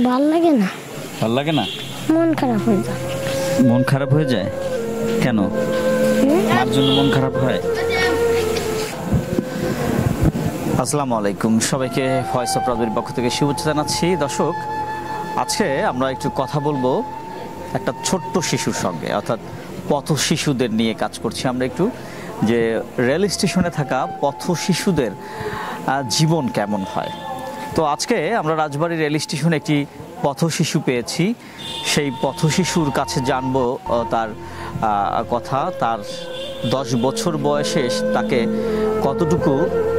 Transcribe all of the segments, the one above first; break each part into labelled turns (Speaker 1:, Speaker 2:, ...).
Speaker 1: ভাল লাগে না।
Speaker 2: ভাল লাগে না?
Speaker 1: মন খারাপ হয়ে যায়।
Speaker 2: মন খারাপ হয়ে যায় কেন? মার জন্য মন খারাপ হয়? আসসালামু আলাইকুম, সবাইকে ভয়েস অফ রাজবাড়ির পক্ষ থেকে শুভেচ্ছা জানাচ্ছি। দর্শক, আজকে আমরা একটু কথা বলবো একটা ছোট্ট শিশুর সঙ্গে, অর্থাৎ পথ শিশুদের নিয়ে কাজ করছি আমরা একটু, যে রেল স্টেশনে থাকা পথ শিশুদের জীবন কেমন হয়। তো আজকে আমরা রাজবাড়ী রেল স্টেশনে একটি পথ শিশু পেয়েছি। সেই পথ শিশুর কাছে জানবো তার কথা, তার 10 বছর বয়সে তাকে কতটুকু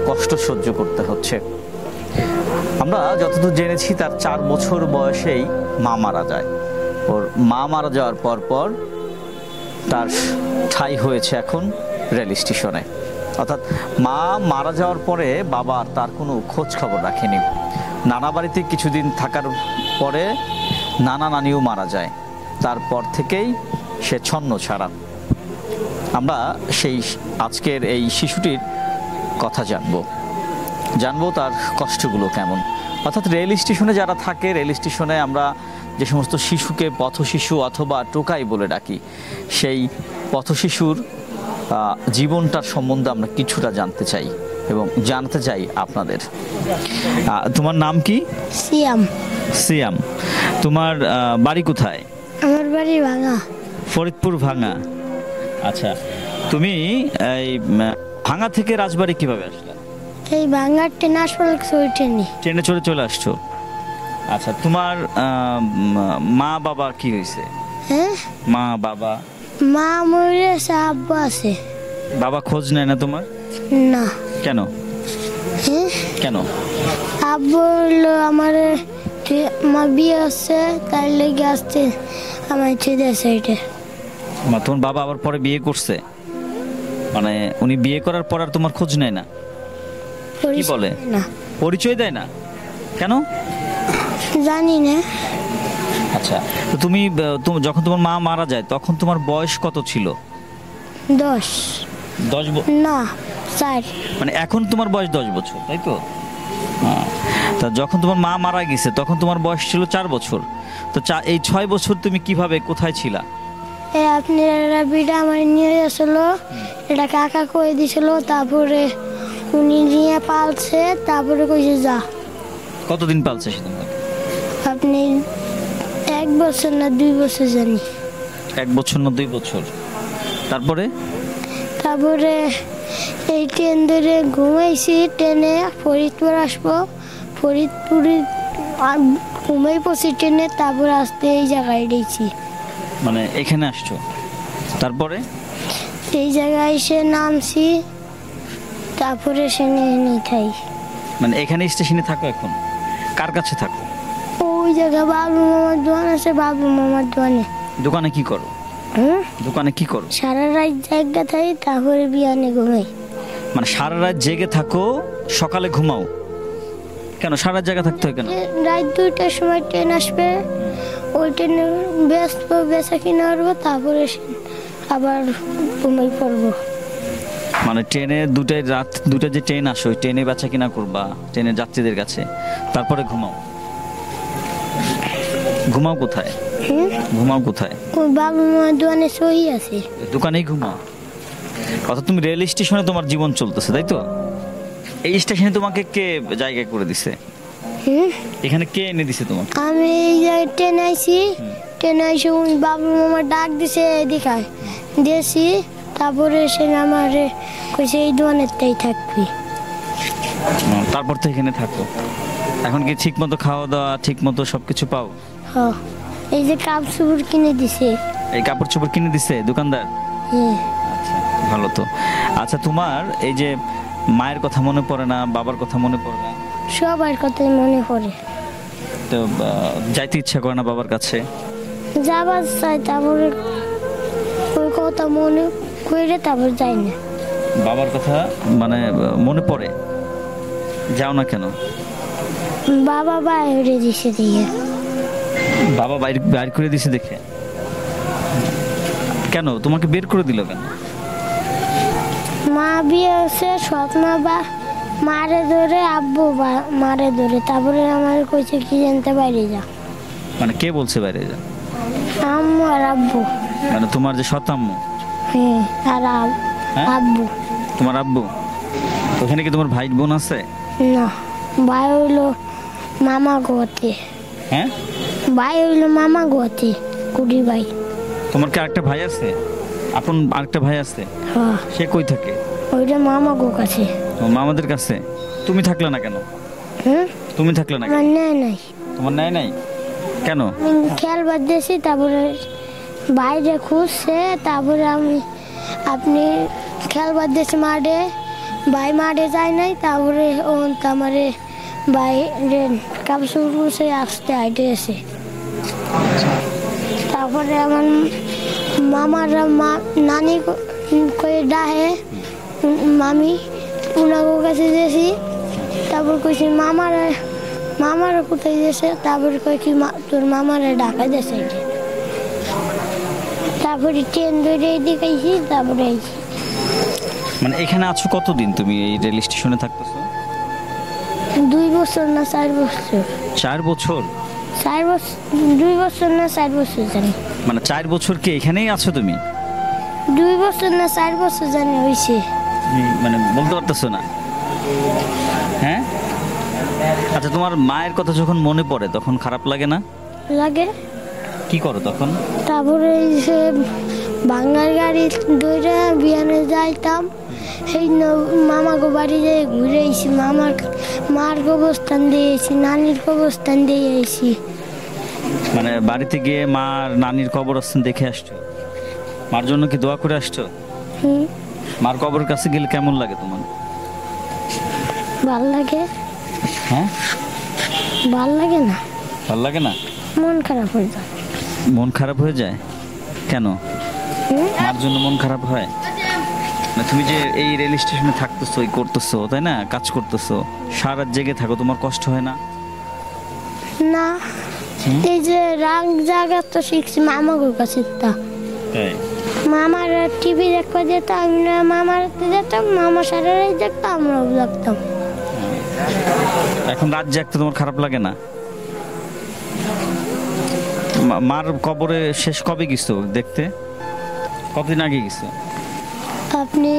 Speaker 2: কষ্ট সহ্য করতে হচ্ছে। আমরা যতদূর জেনেছি তার 4 বছর বয়সেই মা মারা যায়। ওর মা মারা যাওয়ার পর তার ঠাঁই হয়েছে এখন রেল স্টেশনে। অর্থাৎ মা মারা যাওয়ার পরে বাবা তার কোনো খোঁজ খবর রাখেনি। নানা বাড়িতে কিছুদিন থাকার পরে নানা নানিও মারা যায়। তারপর থেকেই সে ছন্ন ছাড়া। আমরা সেই আজকের এই শিশুটির কথা জানবো তার কষ্টগুলো কেমন। অর্থাৎ রেল স্টেশনে যারা থাকে, রেল স্টেশনে আমরা যে সমস্ত শিশুকে পথ শিশু অথবা টোকাই বলে ডাকি, সেই পথ শিশুর জীবনটার সম্বন্ধে আমরা কিছুটা জানতে চাই এবং জানতে চাই আপনাদের। তোমার নাম কি?
Speaker 1: সিয়াম।
Speaker 2: সিয়াম, তোমার বাড়ি কোথায়?
Speaker 1: আমার বাড়ি ভাঙা।
Speaker 2: ফরিদপুর ভাঙা। আচ্ছা, তুমি এই ভাঙা থেকে রাজবাড়ি কিভাবে আসলে?
Speaker 1: এই ভাঙা ট্রেনে আসলে
Speaker 2: ট্রেনে চলে আসছো। আচ্ছা, তোমার মা বাবা কি হয়েছে?
Speaker 1: হ্যাঁ,
Speaker 2: মা বাবা?
Speaker 1: মা মরেছে, আব্বু আছে।
Speaker 2: বাবা খোঁজ নেয় না তোমার?
Speaker 1: না।
Speaker 2: কেন?
Speaker 1: হ্যাঁ,
Speaker 2: কেন?
Speaker 1: আব্বু হলো আমার মা বিয়ে হচ্ছে, তার লেগে আসছে আমার ছেলে সাইডে।
Speaker 2: তোমার বাবা আবার পরে বিয়ে করছে, মানে উনি বিয়ে করার পর আর তোমার খোঁজ নেয় না? কি বলে?
Speaker 1: না,
Speaker 2: পরিচয় দেয় না কেন
Speaker 1: জানি না।
Speaker 2: আচ্ছা, তো তুমি যখন তোমার মা মারা যায় তখন তোমার বয়স কত ছিল?
Speaker 1: 10 না 4।
Speaker 2: মানে এখন তোমার বয়স 10 বছর, তাই তো? তা যখন তোমার মা মারা গেছে তখন তোমার বয়স ছিল 4 বছর। তো এই 6 বছর তুমি কিভাবে, কোথায় ছিলা?
Speaker 1: আপনারা বিটা আমার নিয়ে গেছিল, এটা কাকা কয়ে দিছিল, তারপরে উনি নিয়ে পালছে, তারপরে কইছে যা।
Speaker 2: কতদিন পালছে সে তোমাকে?
Speaker 1: আপনি 1 বছর না 2 বছর জানি।
Speaker 2: 1 বছর না 2 বছর। তারপরে
Speaker 1: এই ট্রেন ধরে ঘুমাইছি, ট্রেনে ফরিদপুর আসবো, ফরিদপুরে ঘুমাই পড়ছি ট্রেনে, তারপরে আসতে এই জায়গায় দিয়েছি।
Speaker 2: মানে এখানে আসছো, তারপরে
Speaker 1: এই জায়গায় এসে নামছি, তারপরে সে নিয়ে থাই।
Speaker 2: মানে এখানে স্টেশনে থাকো এখন? কার কাছে থাকো?
Speaker 1: ওই জায়গায় বাবু মামার দোকান আছে, বাবু মামার দোকানে।
Speaker 2: দোকানে কি করো? দোকানে কি করো?
Speaker 1: সারা রাত জায়গা থাই, তারপরে বিয়ানে ঘুমাই।
Speaker 2: মানে সারা রাত জেগে থাকো, সকালে ঘুমাও কেন? সারা রাত জায়গা থাকতে হয় কেন?
Speaker 1: রাত 2টার সময় ট্রেন আসবে, ওই ট্রেনে বেচা কিনা করবো, তারপরে আবার ঘুমাই পড়বো।
Speaker 2: মানে ট্রেনে রাত 2টা যে ট্রেন আসে, ওই ট্রেনে বেচা কিনা করবা ট্রেনের যাত্রীদের কাছে, তারপরে ঘুমাও কোথায়?
Speaker 1: ওই বাবু মামার দোকানে সহি আছে,
Speaker 2: দোকানেই ঘুমাও। অর্থাৎ তুমি রেল স্টেশনে তোমার জীবন চলতেছে, তাই তো? এই স্টেশনে তোমাকে কে জায়গা করে দিছে? এখানে কে এনে দিছে তোমাকে?
Speaker 1: আমি এই জায়গায় ট্রেনে আইছি, ট্রেনে আইসে ওই বাবু মামা ডাক দিছে, দেখায় দিয়েছি, তারপরে সে আমার কইছে এই দোকানেরটাই থাকবি।
Speaker 2: তারপর তো এখানে থাকো। এখন কি ঠিক মতো খাওয়া দাওয়া, ঠিক মতো সবকিছু পাও?
Speaker 1: হ্যাঁ, এই যে কাপড় চোপড় কিনে দিছে।
Speaker 2: এই কাপড় চোপড় কিনে দিছে দোকানদার? আচ্ছা, ভালো তো। আচ্ছা, তোমার এই যে মায়ের কথা মনে পড়ে না, বাবার কথা মনে পড়ে না?
Speaker 1: সবার কথাই মনে পড়ে।
Speaker 2: তো যাইতে ইচ্ছা করে না বাবার কাছে?
Speaker 1: যাবার চাই, তারপরে ওই কথা মনে করে তারপর যাই না।
Speaker 2: বাবার কথা মানে মনে পড়ে, যাও না কেন?
Speaker 1: বাবা বাইরে দিছে দিয়ে।
Speaker 2: বাবা বাইর করে দিছে দেখে? কেন তোমাকে বের করে দিল কেন?
Speaker 1: মা বিয়ে হচ্ছে, স্বপ্ন বা মারে ধরে, আব্বু মারে ধরে, তারপরে আমার কইছে কি জানতে বাইরে যা।
Speaker 2: মানে কে বলছে বাইরে যা?
Speaker 1: আম্মু আর আব্বু।
Speaker 2: মানে তোমার যে সৎ আম্মু?
Speaker 1: হ্যাঁ, আর
Speaker 2: হ্যাঁ?
Speaker 1: আব্বু।
Speaker 2: তোমার আব্বু? ওখানে কি তোমার ভাই বোন আছে?
Speaker 1: না, ভাই হইলো মামা গোতে।
Speaker 2: হ্যাঁ,
Speaker 1: ভাই হইলো মামা গোতে, কুড়ি ভাই।
Speaker 2: তোমার কি আরেকটা ভাই আছে? আপন আরেকটা ভাই আছে?
Speaker 1: হ্যাঁ,
Speaker 2: সে কই থাকে?
Speaker 1: ওইটা মামা গো কাছে।
Speaker 2: ও, মামাদের কাছে। তুমি থাকলে না কেন?
Speaker 1: হুম,
Speaker 2: তুমি থাকলে না কেন?
Speaker 1: আমার নেয় নাই।
Speaker 2: তোমার নেয় নাই কেন?
Speaker 1: আমি খেলবার দিয়েছি, তারপরে বাইরে খুঁজছে, তারপরে আপনি খেলবার দিয়েছি মাঠে, ভাই মাঠে যায় নাই, তারপরে আমারে বাইরে কাপড় খুঁজে আসতে হাইটে এসে, তারপরে আমার মামারা নানি কয়ে ডাহে মামি উনাগো কাছে গেছি, তারপর কইছি মামারা কোথায় গেছে, তারপরে কই কি তোর মামারা ঢাকা গেছে। তারপরে ট্রেন ধরে এইদিকে আইছি, তারপরে আইছি।
Speaker 2: মানে এখানে আছো কতদিন তুমি এই রেল স্টেশনে থাকতেছো?
Speaker 1: 2 বছর না 4 বছর।
Speaker 2: 4 বছর?
Speaker 1: 4 বছর, 2 বছর না 4 বছর জানি।
Speaker 2: মানে 4 বছর কি এখানেই আছো তুমি?
Speaker 1: 2 বছর না 4 বছর জানি হয়েছে।
Speaker 2: মানে বলতে পারতেছো না? হ্যাঁ, আচ্ছা, তোমার মায়ের কথা যখন মনে পড়ে তখন খারাপ লাগে না?
Speaker 1: লাগে।
Speaker 2: কি করো তখন?
Speaker 1: তারপরে সে বাঙাল গাড়ি দৌড়ে বিয়ানে যাইতাম, সেই মামাকে বাড়ি যেয়ে ঘুরে এসি, মার কবরস্থান দিয়ে এসি, নানির কবরস্থান দিয়ে এসি।
Speaker 2: মানে বাড়িতে গিয়ে মার নানির কবরস্থান দেখে আসছো? মার জন্য কি দোয়া করে আসছো?
Speaker 1: হুম,
Speaker 2: মার কবরের কাছে গেলে কেমন লাগে তোমার?
Speaker 1: ভাল লাগে।
Speaker 2: হ্যাঁ,
Speaker 1: ভাল লাগে না,
Speaker 2: ভালো লাগে না?
Speaker 1: মন খারাপ হয়ে যায়।
Speaker 2: মন খারাপ হয়ে যায় কেন?
Speaker 1: হুম,
Speaker 2: মার জন্য মন খারাপ হয় না? তুমি যে এই রেল স্টেশনে থাকতেছো, এই করতেছো, তাই না, কাজ করতেছো, সারা রাত জেগে থাকো, তোমার কষ্ট হয় না?
Speaker 1: না, এই যে রাং জায়গা তো শিখছি মামার কাছে। তা
Speaker 2: তাই?
Speaker 1: মামার টিভি দেখতে যেতাম, আমি না মামার যেতাম, মামা সারা রাত দেখতাম, আমরাও দেখতাম।
Speaker 2: এখন রাত জাগতে তোমার খারাপ লাগে না? মার কবরে শেষ কবে গেছো দেখতে? কতদিন আগে গেছো?
Speaker 1: আপনি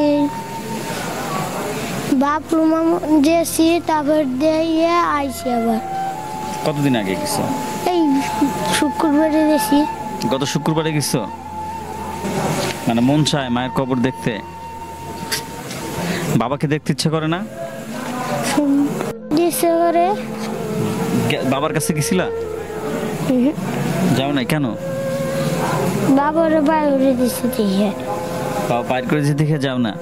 Speaker 1: বাপরু মামা গেছি, তারপর দিয়ে আইসি আবার।
Speaker 2: কতদিন আগে গেছো?
Speaker 1: এই শুক্রবারে গেছি।
Speaker 2: গত শুক্রবারে গেছো? মানে মন চায় মায়ের কবর দেখতে? বাবাকে দেখতে ইচ্ছে করে না?
Speaker 1: ইচ্ছে করে।
Speaker 2: বাবার কাছে গেছিলা? যাও নাই কেন?
Speaker 1: বাবার বাইরে দিচ্ছে দেখে।
Speaker 2: বাবা বাইর করে যে দেখে যাও না?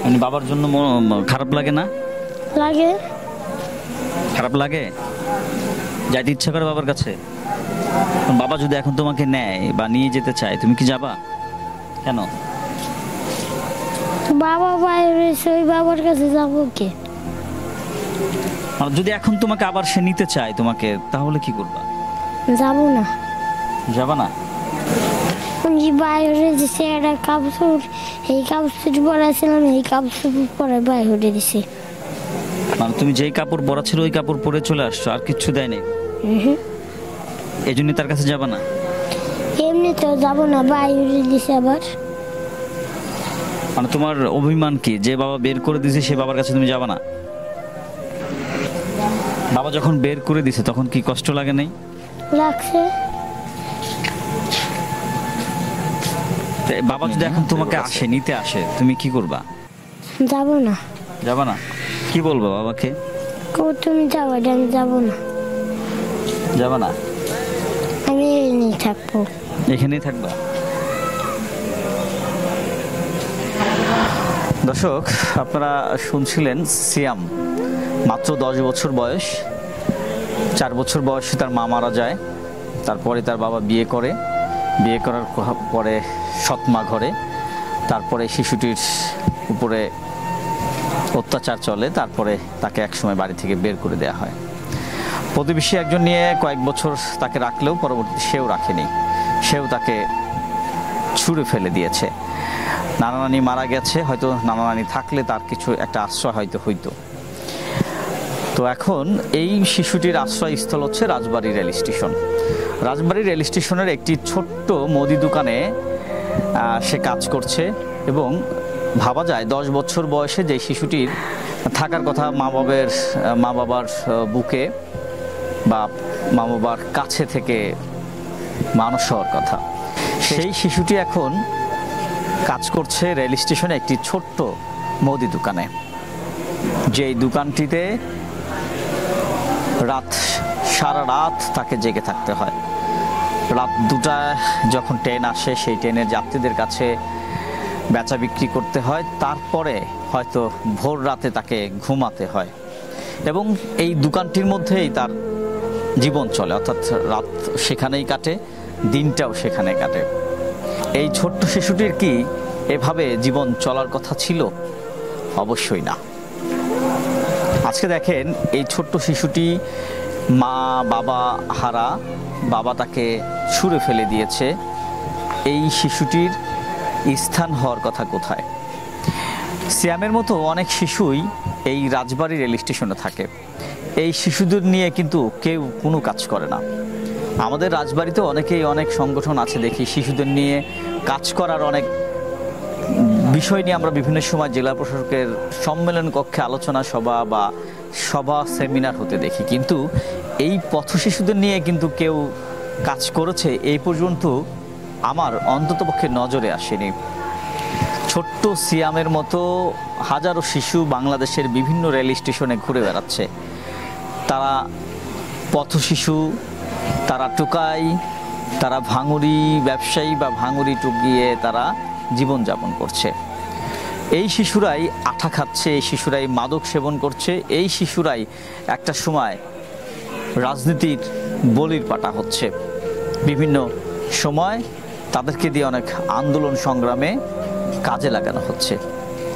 Speaker 2: মানে বাবার জন্য খারাপ লাগে না?
Speaker 1: লাগে।
Speaker 2: খারাপ লাগে? যাইতে ইচ্ছা করে বাবার কাছে? বাবা যদি এখন তোমাকে নেয় বা নিয়ে যেতে চায়, তুমি কি যাবা? কেন?
Speaker 1: বাবা বাইরে, ওই বাবার কাছে যাবো কে?
Speaker 2: আর যদি এখন তোমাকে আবার সে নিতে চায় তোমাকে, তাহলে কি করবা?
Speaker 1: যাবো না।
Speaker 2: যাবা না?
Speaker 1: উনি বাইরে দিছে একটা কাপড়, এই কাপড় পরাছিলাম, এই কাপড় পরে বাইরে দিছে।
Speaker 2: মানে তুমি যেই কাপড় পরা ছিল ওই কাপড় পরে চলে আসছো, আর কিচ্ছু দেয় নাই? এই জন্য তার কাছে যাবা না?
Speaker 1: এমনি তো যাবো না, বাইরে দিছে আবার।
Speaker 2: মানে তোমার অভিমান কি, যে বাবা বের করে দিছে সে বাবার কাছে তুমি যাবা না? বাবা যখন বের করে দিছে তখন কি কষ্ট লাগে নাই?
Speaker 1: লাগছে।
Speaker 2: বাবা যদি এখন তোমাকে আসে, নিতে আসে, তুমি কি করবা?
Speaker 1: যাবো না।
Speaker 2: যাবা না? কি বলবো বাবাকে?
Speaker 1: তুমি যাবো, আমি যাবো না।
Speaker 2: যাবা না?
Speaker 1: আমি এখানেই থাকবো।
Speaker 2: এখানেই থাকবা? দর্শক, আপনারা শুনছিলেন সিয়াম, মাত্র 10 বছর বয়স। 4 বছর বয়সে তার মা মারা যায়, তারপরে তার বাবা বিয়ে করে, বিয়ে করার পরে সৎমা ঘরে, তারপরে শিশুটির উপরে অত্যাচার চলে, তারপরে তাকে একসময় বাড়ি থেকে বের করে দেওয়া হয়। প্রতিবেশী একজন নিয়ে কয়েক বছর তাকে রাখলেও পরবর্তীতে সেও রাখেনি, সেও তাকে ছুঁড়ে ফেলে দিয়েছে। নানা নানি মারা গেছে, হয়তো নানা নানি থাকলে তার কিছু একটা আশ্রয় হয়তো হইতো। তো এখন এই শিশুটির আশ্রয়স্থল হচ্ছে রাজবাড়ী রেল স্টেশন। রাজবাড়ী রেল স্টেশনের একটি ছোট্ট মুদি দোকানে সে কাজ করছে এবং ভাবা যায় 10 বছর বয়সে যে শিশুটির থাকার কথা মা বাবার বুকে বা মা বাবার কাছে থেকে মানুষ হওয়ার কথা, সেই শিশুটি এখন কাজ করছে রেল স্টেশনে একটি ছোট্ট মুদি দোকানে। যেই দোকানটিতে সারা রাত তাকে জেগে থাকতে হয়। রাত 2টায় যখন ট্রেন আসে, সেই ট্রেনের যাত্রীদের কাছে বেচা বিক্রি করতে হয়, তারপরে হয়তো ভোর রাতে তাকে ঘুমাতে হয় এবং এই দোকানটির মধ্যেই তার জীবন চলে, অর্থাৎ রাত সেখানেই কাটে, দিনটাও সেখানে কাটে। এই ছোট্ট শিশুটির কি এভাবে জীবন চলার কথা ছিল? অবশ্যই না। আজকে দেখেন, এই ছোট্ট শিশুটি মা বাবা হারা, বাবা তাকে ছুঁড়ে ফেলে দিয়েছে। এই শিশুটির স্থান হওয়ার কথা কোথায়? সিয়ামের মতো অনেক শিশুই এই রাজবাড়ী রেল স্টেশনে থাকে। এই শিশুদের নিয়ে কিন্তু কেউ কোনো কাজ করে না। আমাদের রাজবাড়িতে অনেক সংগঠন আছে দেখি, শিশুদের নিয়ে কাজ করার অনেক বিষয় নিয়ে আমরা বিভিন্ন সময় জেলা প্রশাসকের সম্মেলন কক্ষে আলোচনা সভা সেমিনার হতে দেখি, কিন্তু এই পথ শিশুদের নিয়ে কিন্তু কেউ কাজ করেছে এই পর্যন্ত আমার অন্ততপক্ষে নজরে আসেনি। ছোট্ট সিয়ামের মতো হাজারো শিশু বাংলাদেশের বিভিন্ন রেল স্টেশনে ঘুরে বেড়াচ্ছে। তারা পথ শিশু, তারা টোকাই, তারা ভাঙুরি ব্যবসায়ী বা ভাঙুরি টুকিয়ে তারা জীবনযাপন করছে। এই শিশুরাই আঠা খাচ্ছে, এই শিশুরাই মাদক সেবন করছে, এই শিশুরাই একটা সময় রাজনীতির বলির পাঠা হচ্ছে। বিভিন্ন সময় তাদেরকে দিয়ে অনেক আন্দোলন সংগ্রামে কাজে লাগানো হচ্ছে।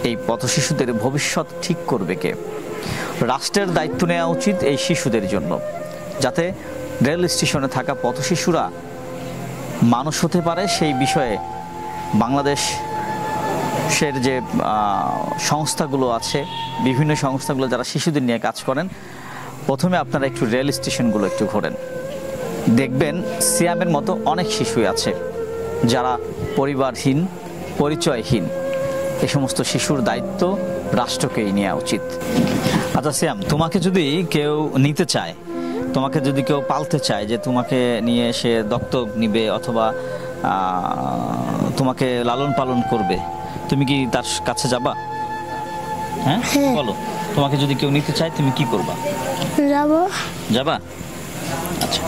Speaker 2: এই পথ শিশুদের ভবিষ্যৎ ঠিক করবে কে? রাষ্ট্রের দায়িত্ব নেওয়া উচিত এই শিশুদের জন্য, যাতে রেল স্টেশনে থাকা পথ শিশুরা মানুষ হতে পারে। সেই বিষয়ে বাংলাদেশের যে সংস্থাগুলো আছে, বিভিন্ন সংস্থাগুলো যারা শিশুদের নিয়ে কাজ করেন, প্রথমে আপনারা একটু রেল স্টেশনগুলো একটু ঘোরেন, দেখবেন সিয়ামের মতো অনেক শিশুই আছে যারা পরিবারহীন, পরিচয়হীন। এই সমস্ত শিশুর দায়িত্ব রাষ্ট্রকেই নেওয়া উচিত। আচ্ছা সিয়াম, তোমাকে যদি কেউ নিতে চায়, তোমাকে যদি কেউ পালতে চায়, যে তোমাকে নিয়ে সে দত্তক নিবে অথবা তোমাকে লালন পালন করবে, তুমি কি তার কাছে যাবা? হ্যাঁ, বলো, তোমাকে যদি কেউ নিতে চায় তুমি কি করবা? যাবা? আচ্ছা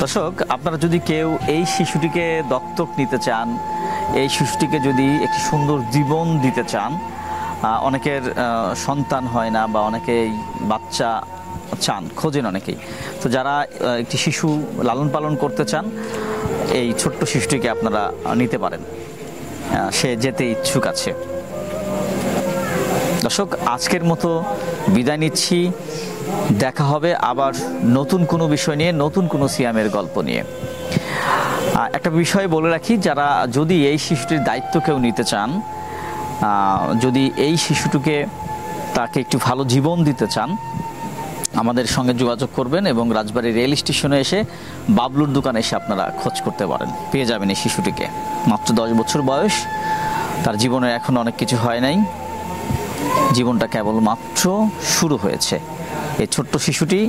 Speaker 2: দর্শক, আপনারা যদি কেউ এই শিশুটিকে দত্তক নিতে চান, এই শিশুটিকে যদি একটি সুন্দর জীবন দিতে চান, অনেকের সন্তান হয় না বা অনেকেই বাচ্চা চান, খোঁজেন অনেকেই, তো যারা একটি শিশু লালন পালন করতে চান, এই ছোট্ট শিশুটিকে আপনারা নিতে পারেন, সে যেতে ইচ্ছুক আছে। দর্শক, আজকের মতো বিদায় নিচ্ছি। দেখা হবে আবার নতুন কোনো বিষয় নিয়ে, নতুন কোনো সিয়ামের গল্প নিয়ে। একটা বিষয় বলে রাখি, যারা যদি এই শিশুটির দায়িত্ব কেউ নিতে চান, যদি এই শিশুটিকে তাকে একটু ভালো জীবন দিতে চান, আমাদের সঙ্গে যোগাযোগ করবেন এবং রাজবাড়ী রেল স্টেশনে এসে বাবলুর দোকানে এসে আপনারা খোঁজ করতে পারেন, পেয়ে যাবেন এই শিশুটিকে। মাত্র 10 বছর বয়স, তার জীবনে এখন অনেক কিছু হয় নাই, জীবনটা কেবল মাত্র শুরু হয়েছে। এই ছোট্ট শিশুটি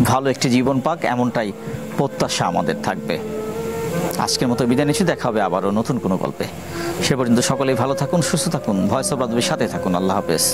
Speaker 2: ভালো একটি জীবন পাক, এমনটাই প্রত্যাশা আমাদের থাকবে। আজকের মতো বিদায় নিচ্ছি, দেখা হবে আবারও নতুন কোনো গল্পে। সে পর্যন্ত সকলেই ভালো থাকুন, সুস্থ থাকুন, ভয়েস অফ রাজবাড়ীর সাথে থাকুন। আল্লাহ হাফেজ।